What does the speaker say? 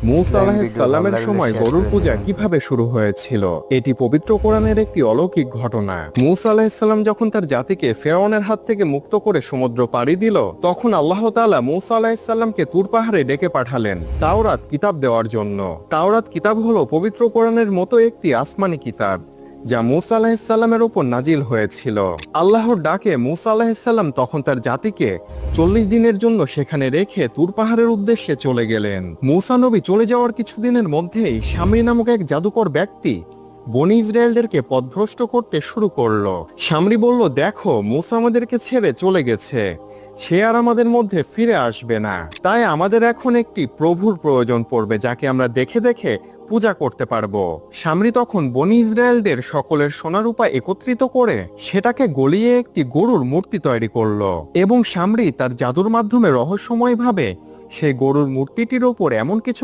মুসা Islamic আলাইহিস video ভালো সালামের লাগলে সময় শেয়ার গরুর করে পূজা দিবেন। কিভাবে শুরু হয়েছিল? এটি পবিত্র কোরআনের একটি অলৌকিক ঘটনা। মুসা আলাইহিস সালাম যখন তার জাতিকে ফেরাউনের হাত থেকে মুক্ত করে সমুদ্র পাড়ি দিল, তখন আল্লাহ তাআলা মুসা আলাইহিস সালামকে তুর পাহাড়ে ডেকে পাঠালেন তাওরাত কিতাব দেওয়ার জন্য। তাওরাত কিতাব হলো পবিত্র কোরআনের মতো একটি আসমানি কিতাব, যা মুসা আলাইহিস সালামের উপর নাজিল হয়েছিল। আল্লাহর ডাকে মুসা আলাইহিস সালাম তখন তার জাতিকে 40 দিনের জন্য সেখানে রেখে তুর পাহাড়ের উদ্দেশ্যে চলে গেলেন। মুসা নবী চলে যাওয়ার কিছুদিনের মধ্যেই শামরি নামক এক জাদুকর ব্যক্তি বনি ইসরায়েলদেরকে পথভ্রষ্ট করতে শুরু করলো। শামরি বলল, দেখো মুসা আমাদেরকে ছেড়ে চলে গেছে, সে আর আমাদের মধ্যে ফিরে আসবে না। তাই আমাদের এখন একটি প্রভুর প্রয়োজন পড়বে, যাকে আমরা দেখে দেখে পূজা করতে পারবো। শামরি তখন বনি ইসরায়েলদের সকলের সোনারূপা একত্রিত করে সেটাকে গলিয়ে একটি গরুর মূর্তি তৈরি করলো, এবং শামরি তার জাদুর মাধ্যমে রহস্যময়ভাবে সেই গরুর মূর্তিটির ওপর এমন কিছু